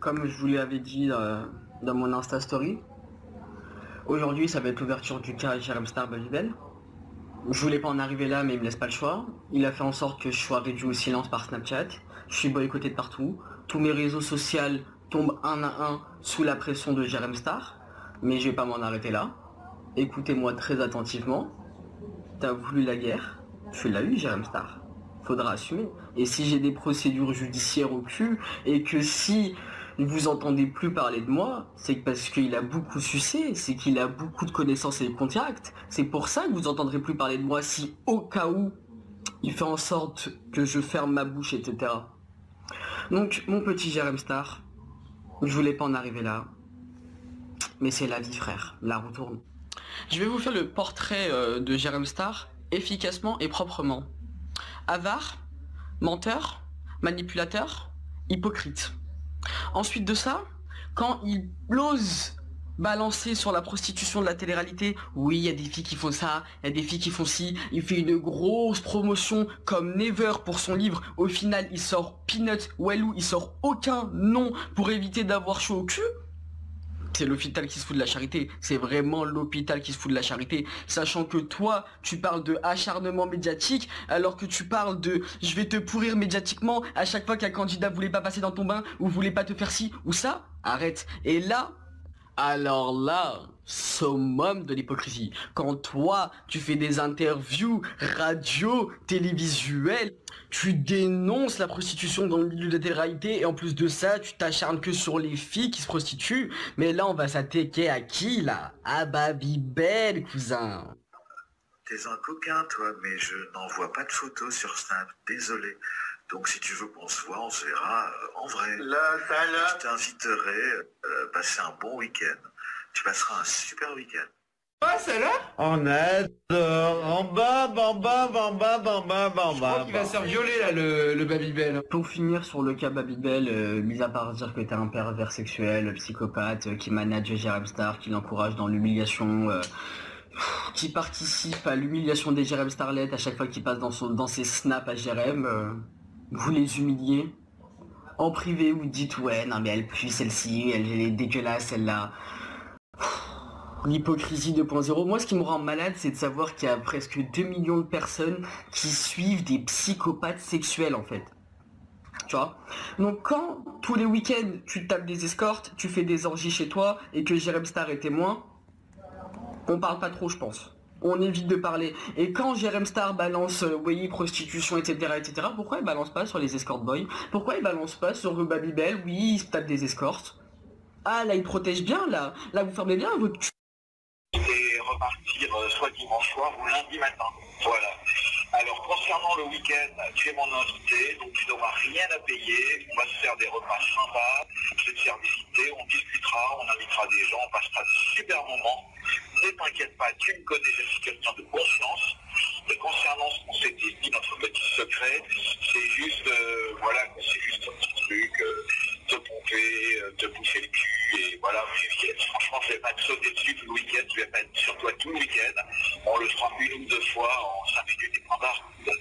comme je vous l'avais dit dans mon Insta Story, aujourd'hui ça va être l'ouverture du cas Jérém Star Babybel. Je voulais pas en arriver là, mais il me laisse pas le choix. Il a fait en sorte que je sois réduit au silence par Snapchat. Je suis boycotté de partout. Tous mes réseaux sociaux tombent un à un sous la pression de Jérém Star. Mais je vais pas m'en arrêter là. Écoutez-moi très attentivement. T'as voulu la guerre, tu l'as eu, Jérém Star. Faudra assumer. Et si j'ai des procédures judiciaires au cul, et que si vous entendez plus parler de moi, c'est parce qu'il a beaucoup sucé, c'est qu'il a beaucoup de connaissances et de contacts. C'est pour ça que vous entendrez plus parler de moi si au cas où il fait en sorte que je ferme ma bouche, etc. Donc mon petit Jérém Star, je voulais pas en arriver là. Mais c'est la vie, frère, la roue tourne. Je vais vous faire le portrait de Jérém Star efficacement et proprement. Avare, menteur, manipulateur, hypocrite. Ensuite de ça, quand il ose balancer sur la prostitution de la télé-réalité, oui, il y a des filles qui font ça, il y a des filles qui font ci, il fait une grosse promotion comme Never pour son livre, au final il sort Peanut, Walou, il sort aucun nom pour éviter d'avoir chaud au cul. C'est l'hôpital qui se fout de la charité, c'est vraiment l'hôpital qui se fout de la charité, sachant que toi, tu parles de acharnement médiatique, alors que tu parles de je vais te pourrir médiatiquement à chaque fois qu'un candidat voulait pas passer dans ton bain, ou voulait pas te faire ci, ou ça, arrête. Et là, alors là, summum de l'hypocrisie. Quand toi, tu fais des interviews radio, télévisuelles, tu dénonces la prostitution dans le milieu de la télé-réalité et en plus de ça, tu t'acharnes que sur les filles qui se prostituent. Mais là, on va s'attaquer à qui, là? À Babybel, cousin. T'es un coquin, toi, mais je n'envoie pas de photos sur Snap, désolé. Donc si tu veux qu'on se voit, on se verra en vrai. Je t'inviterai à passer un bon week-end. Tu passeras un super week-end. Ah, celle-là? On adore. En bas, en bas, en bas, en bas, en Je bas. crois qu'il va se faire violer, là, le Babybel. Pour finir sur le cas Babybel, mis à part dire que t'es un pervers sexuel, psychopathe, qui manage Jérém Star, qui l'encourage dans l'humiliation, qui participe à l'humiliation des Jérém Starlet à chaque fois qu'il passe dans ses snaps à Jérém, vous les humiliez. En privé, vous dites ouais, non mais elle pue celle-ci, elle est dégueulasse celle-là. L'hypocrisie 2.0. Moi, ce qui me rend malade, c'est de savoir qu'il y a presque 2 millions de personnes qui suivent des psychopathes sexuels, en fait. Tu vois? Donc, quand tous les week-ends, tu tapes des escortes, tu fais des orgies chez toi, et que Jérém Star est témoin, on parle pas trop, je pense. On évite de parler. Et quand Jérém Star balance oui, prostitution, etc., etc., pourquoi il balance pas sur les escort boys? Pourquoi il balance pas sur Babybel? Oui, il se tape des escortes. Ah, là, il protège bien, là. Là, vous fermez bien votre cul. Et repartir soit dimanche soir ou lundi matin. Voilà. Alors concernant le week-end, tu es mon invité, donc tu n'auras rien à payer. On va se faire des repas sympas, je vais te faire visiter, on discutera, on invitera des gens, on passera de super moments. Ne t'inquiète pas, tu me connais, je suis quelqu'un de confiance. Et concernant ce qu'on s'était dit, notre petit secret, c'est juste, voilà, c'est juste un petit truc, te pomper, te bouffer le cul, et voilà, franchement, je vais pas te sauter dessus tout le week-end, je vais pas être sur toi tout le week-end, on le fera une ou deux fois en 5 minutes et point barre. Donc